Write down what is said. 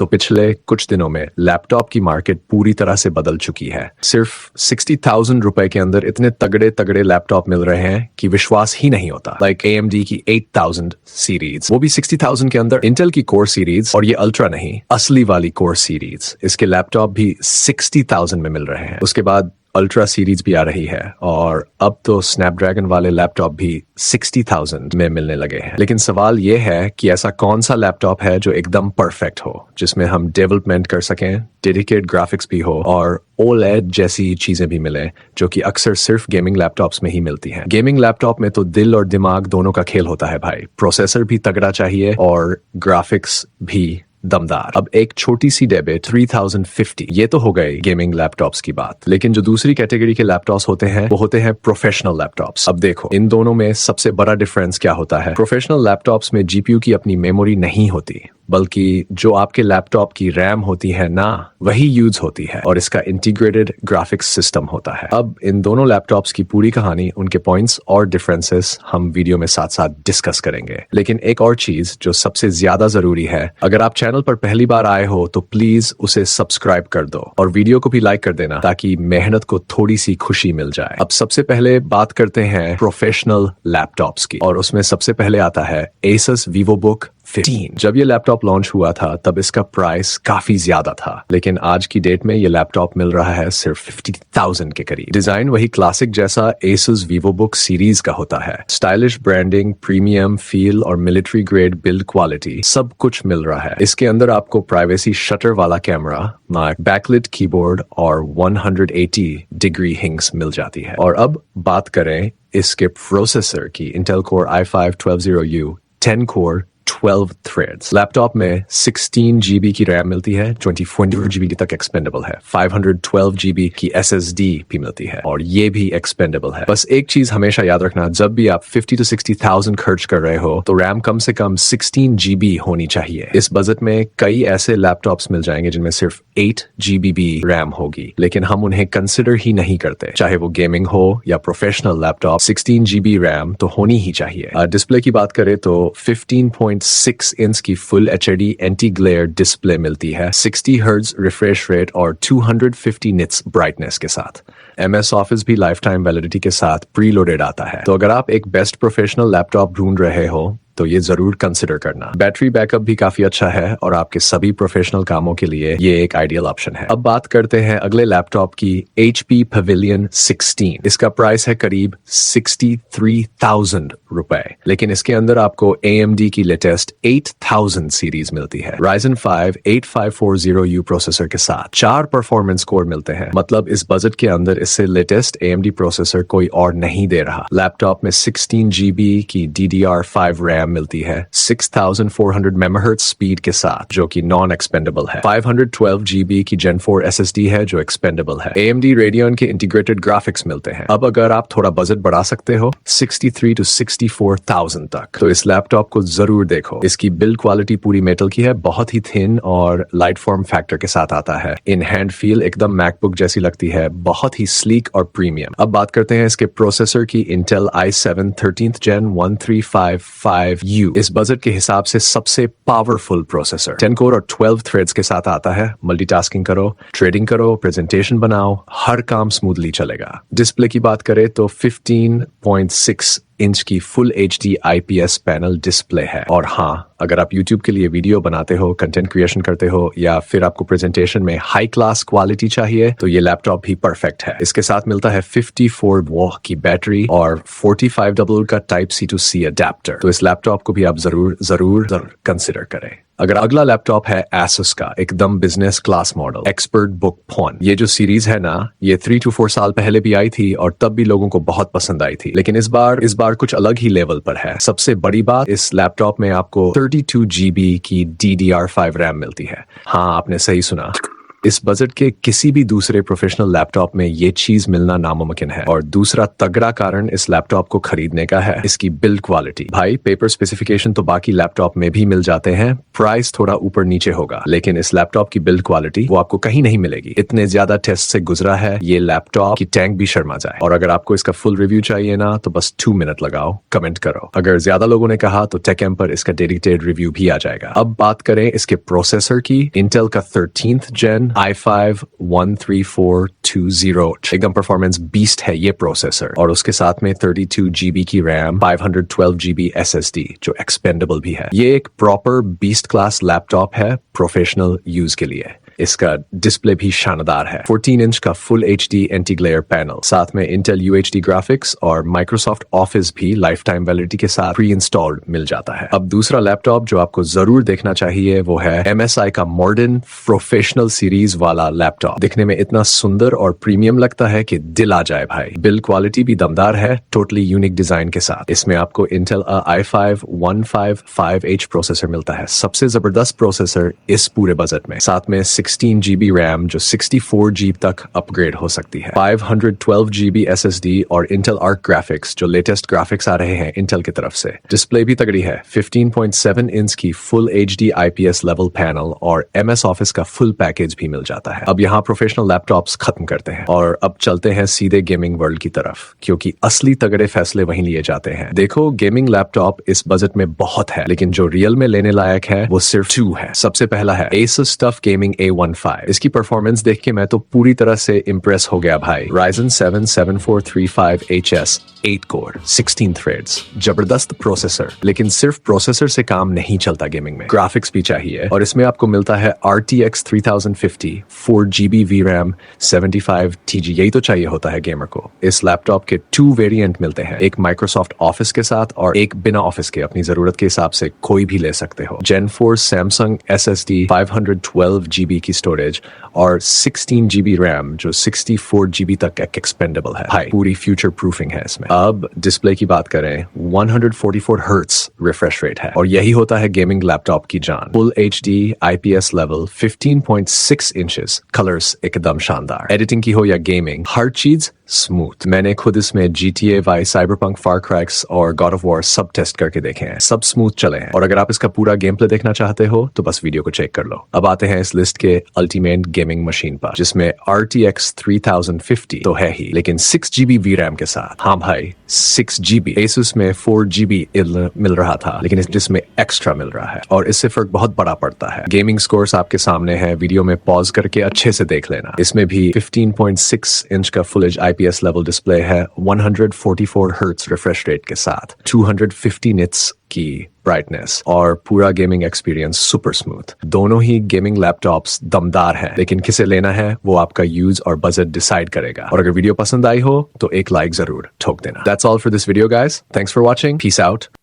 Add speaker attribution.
Speaker 1: तो पिछले कुछ दिनों में लैपटॉप की मार्केट पूरी तरह से बदल चुकी है। सिर्फ 60,000 रुपए के अंदर इतने तगड़े तगड़े लैपटॉप मिल रहे हैं कि विश्वास ही नहीं होता। लाइक AMD की 8000 सीरीज, वो भी 60,000 के अंदर। इंटेल की कोर सीरीज, और ये अल्ट्रा नहीं, असली वाली कोर सीरीज, इसके लैपटॉप भी 60,000 में मिल रहे हैं। उसके बाद अल्ट्रा सीरीज भी आ रही है, और अब तो स्नैपड्रैगन वाले लैपटॉप भी 60,000 में मिलने लगे हैं। लेकिन सवाल ये है कि ऐसा कौन सा लैपटॉप है जो एकदम परफेक्ट हो, जिसमें हम डेवलपमेंट कर सकें, डेडिकेटेड ग्राफिक्स भी हो और OLED जैसी चीजें भी मिले, जो कि अक्सर सिर्फ गेमिंग लैपटॉप्स में ही मिलती हैं। गेमिंग लैपटॉप में तो दिल और दिमाग दोनों का खेल होता है भाई। प्रोसेसर भी तगड़ा चाहिए और ग्राफिक्स भी दमदार। अब एक छोटी सी डेबिट 3050, ये तो हो गए गेमिंग लैपटॉप्स की बात। लेकिन जो दूसरी कैटेगरी के लैपटॉप्स होते हैं वो होते हैं प्रोफेशनल लैपटॉप्स। अब देखो, इन दोनों में सबसे बड़ा डिफरेंस क्या होता है। प्रोफेशनल लैपटॉप्स में GPU की अपनी मेमोरी नहीं होती, बल्कि जो आपके लैपटॉप की रैम होती है ना, वही यूज होती है, और इसका इंटीग्रेटेड ग्राफिक्स सिस्टम होता है। अब इन दोनों लैपटॉप्स की पूरी कहानी, उनके पॉइंट्स और डिफरेंसेस हम वीडियो में साथ साथ डिस्कस करेंगे। लेकिन एक और चीज जो सबसे ज्यादा जरूरी है, अगर आप चैनल पर पहली बार आए हो तो प्लीज उसे सब्सक्राइब कर दो और वीडियो को भी लाइक कर देना, ताकि मेहनत को थोड़ी सी खुशी मिल जाए। अब सबसे पहले बात करते हैं प्रोफेशनल लैपटॉप्स की, और उसमें सबसे पहले आता है Asus VivoBook 15। जब ये लैपटॉप लॉन्च हुआ था तब इसका प्राइस काफी ज्यादा था, लेकिन आज की डेट में ये लैपटॉप मिल रहा है सिर्फ 50,000 के करीब। डिजाइन वही क्लासिक जैसा Asus VivoBook सीरीज का होता है। स्टाइलिश ब्रांडिंग, प्रीमियम फील और मिलिट्री ग्रेड बिल्ड क्वालिटी सब कुछ मिल रहा है। इसके अंदर आपको प्राइवेसी शटर वाला कैमरा, बैकलिट कीबोर्ड और 180 डिग्री हिंग्स मिल जाती है। और अब बात करें इसके प्रोसेसर की, Intel Core i5-1200U 10 core 12 threads. Laptop में 16 GB की रैम मिलती है, 24 GB तक एक्सपेंडेबल है, 512 GB की SSD भी मिलती है, और ये भी एक्सपेंडेबल है। बस एक चीज हमेशा याद रखना, जब भी आप 50 to 60,000 खर्च कर रहे हो तो रैम कम से कम 16 GB होनी चाहिए। इस बजट में कई ऐसे लैपटॉप्स मिल जाएंगे जिनमें सिर्फ 8 GB भी रैम होगी, लेकिन हम उन्हें कंसिडर ही नहीं करते। चाहे वो गेमिंग हो या प्रोफेशनल लैपटॉप, 16 GB रैम तो होनी ही चाहिए। डिस्प्ले की बात करें तो 15.6 इंच की full HD anti glare display मिलती है, 60 हर्ट्ज रिफ्रेश रेट और 250 निट्स ब्राइटनेस के साथ। MS ऑफिस भी लाइफ टाइम वैलिडिटी के साथ प्री लोडेड आता है। तो अगर आप एक बेस्ट प्रोफेशनल लैपटॉप ढूंढ रहे हो तो ये जरूर कंसिडर करना। बैटरी बैकअप भी काफी अच्छा है और आपके सभी प्रोफेशनल कामों के लिए ये एक आइडियल ऑप्शन है। अब बात करते हैं अगले लैपटॉप की, HP Pavilion 16। इसका प्राइस है करीब 63,000 रुपए, लेकिन इसके अंदर आपको AMD की लेटेस्ट 8000 सीरीज मिलती है, Ryzen 5 8540U प्रोसेसर के साथ। 4 परफॉर्मेंस कोर मिलते हैं, मतलब इस बजट के अंदर इससे लेटेस्ट AMD प्रोसेसर कोई और नहीं दे रहा। लैपटॉप में 16 GB की DDR5 रैम मिलती है, 6400 मेगाहर्ट्ज स्पीड के साथ, जो कि नॉन एक्सपेंडेबल है। 512 GB की Gen 4 SSD है जो एक्सपेंडेबल है। AMD Radeon के इंटीग्रेटेड ग्राफिक्स मिलते हैं। अब अगर आप थोड़ा बजट बढ़ा सकते हो 63 to 64,000 तक, तो इस लैपटॉप को जरूर देखो। इसकी बिल्ड क्वालिटी पूरी मेटल की है, बहुत ही थिन और लाइट फॉर्म फैक्टर के साथ आता है। इन हैंड फील एकदम मैकबुक जैसी लगती है, बहुत ही स्लीक और प्रीमियम। अब बात करते हैं इसके प्रोसेसर की, Intel i7 13th Gen 1355U। इस बजट के हिसाब से सबसे पावरफुल प्रोसेसर, 10 कोर और 12 थ्रेड्स के साथ आता है। मल्टीटास्किंग करो, ट्रेडिंग करो, प्रेजेंटेशन बनाओ, हर काम स्मूथली चलेगा। डिस्प्ले की बात करें तो 15.6 इंच की full HD IPS panel display है। और हाँ, अगर आप YouTube के लिए वीडियो बनाते हो, कंटेंट क्रिएशन करते हो, या फिर आपको प्रेजेंटेशन में हाई क्लास क्वालिटी चाहिए, तो ये लैपटॉप भी परफेक्ट है। इसके साथ मिलता है 54 वॉट की बैटरी और 45W का Type-C to C अडेप्टर। तो इस लैपटॉप को भी आप जरूर कंसिडर करें। अगर अगला लैपटॉप है Asus का एकदम business class model, ExpertBook Pon। ये जो सीरीज है ना, ये 3 to 4 साल पहले भी आई थी और तब भी लोगों को बहुत पसंद आई थी, लेकिन इस बार कुछ अलग ही लेवल पर है। सबसे बड़ी बात, इस लैपटॉप में आपको 32 GB की DDR5 रैम मिलती है। हाँ, आपने सही सुना, इस बजट के किसी भी दूसरे प्रोफेशनल लैपटॉप में ये चीज मिलना नामुमकिन है। और दूसरा तगड़ा कारण इस लैपटॉप को खरीदने का है इसकी बिल्ड क्वालिटी। भाई पेपर स्पेसिफिकेशन तो बाकी लैपटॉप में भी मिल जाते हैं, प्राइस थोड़ा ऊपर नीचे होगा, लेकिन इस लैपटॉप की बिल्ड क्वालिटी वो आपको कहीं नहीं मिलेगी। इतने ज्यादा टेस्ट से गुजरा है ये लैपटॉप की टैंक भी शर्मा जाए। और अगर आपको इसका फुल रिव्यू चाहिए ना तो बस 2 मिनट लगाओ, कमेंट करो। अगर ज्यादा लोगों ने कहा तो टेकएम पर इसका डेडिकेटेड रिव्यू भी आ जाएगा। अब बात करें इसके प्रोसेसर की। इंटेल का 13th जेन i5 13420, एकदम परफॉर्मेंस बीस्ट है ये प्रोसेसर। और उसके साथ में 32GB की रैम, 512GB SSD जो एक्सपेंडेबल भी है। ये एक प्रॉपर बीस्ट क्लास लैपटॉप है प्रोफेशनल यूज के लिए। इसका डिस्प्ले भी शानदार है, 14 इंच का full HD anti glare panel, साथ में इंटेल UHD ग्राफिक्स और माइक्रोसॉफ्ट ऑफिस भी लाइफ टाइम वैलिडिटी के साथ प्री इंस्टॉल्ड मिल जाता है। अब दूसरा लैपटॉप जो आपको जरूर देखना चाहिए वो है MSI का मॉडर्न प्रोफेशनल सीरीज वाला लैपटॉप। दिखने में इतना सुंदर और प्रीमियम लगता है कि दिल आ जाए भाई। बिल्ड क्वालिटी भी दमदार है, टोटली यूनिक डिजाइन के साथ। इसमें आपको इंटेल i5 155H प्रोसेसर मिलता है, सबसे जबरदस्त प्रोसेसर इस पूरे बजट में। साथ में 16GB रैम जो 64GB तक अपग्रेड हो सकती है, 512GB SSD और इंटेल आर्क ग्राफिक्स जो लेटेस्ट ग्राफिक्स आ रहे हैं इंटेल की तरफ से। डिस्प्ले भी तगड़ी है, 15.7 इंच की full HD IPS level panel और MS ऑफिस का फुल पैकेज भी मिल जाता है। अब यहाँ प्रोफेशनल लैपटॉप्स खत्म करते हैं और अब चलते हैं सीधे गेमिंग वर्ल्ड की तरफ, क्योंकि असली तगड़े फैसले वहीं लिए जाते हैं। देखो गेमिंग लैपटॉप इस बजट में बहुत है, लेकिन जो रियल में लेने लायक है वो सिर्फ 2 है। सबसे पहला है Asus TUF Gaming A15। इसकी परफॉर्मेंस देख के मैं तो पूरी तरह से इम्प्रेस हो गया भाई। Ryzen 7 7435HS 8 कोर 16 थ्रेड्स, जबरदस्त प्रोसेसर। लेकिन सिर्फ प्रोसेसर से काम नहीं चलता गेमिंग में, ग्राफिक्स भी चाहिए। और इसमें आपको मिलता है RTX 3050 4GB VRAM 75 TG। यही तो चाहिए होता है गेमर को। इस लैपटॉप के 2 वेरिएंट मिलते हैं, एक माइक्रोसॉफ्ट ऑफिस के साथ और एक बिना ऑफिस के, अपनी जरूरत के हिसाब से कोई भी ले सकते हो। Gen 4 Samsung SSD 512GB की स्टोरेज और 16GB रैम जो 64GB तक एक्सपेंडेबल है। भाई पूरी फ्यूचर प्रूफिंग है इसमें। अब डिस्प्ले की बात करें, 144 हर्ट्ज रिफ्रेश रेट है और यही होता है गेमिंग लैपटॉप की जान। Full HD IPS level 15.6 inches, colours एकदम शानदार। एडिटिंग की हो या गेमिंग, हर चीज स्मूथ। मैंने खुद इसमें GTA V, Cyberpunk, Far Cry और God of War सब टेस्ट करके देखे हैं, सब स्मूथ चले हैं। और अगर आप इसका पूरा गेम प्ले देखना चाहते हो तो बस वीडियो को चेक कर लो। अब आते हैं इस लिस्ट के अल्टीमेट गेमिंग मशीन पर, जिसमें RTX 3050 तो है ही, लेकिन 6GB VRAM के साथ। हाँ भाई 6GB। Asus में 4GB मिल रहा था, लेकिन इसमें एक्स्ट्रा मिल रहा है और इससे फर्क बहुत बड़ा पड़ता है। गेमिंग स्कोर्स आपके सामने है, वीडियो में पॉज करके अच्छे से देख लेना। इसमें भी 15.6 इंच का full H IPS level display है, 144 हर्ट्ज रिफ्रेश रेट के साथ, 250 निट्स की ब्राइटनेस और पूरा गेमिंग एक्सपीरियंस सुपर स्मूथ। दोनों ही गेमिंग लैपटॉप्स दमदार हैं, लेकिन किसे लेना है वो आपका यूज और बजट डिसाइड करेगा। और अगर वीडियो पसंद आई हो तो एक लाइक जरूर ठोक देना। That's all for this video guys. Thanks for watching. Peace out.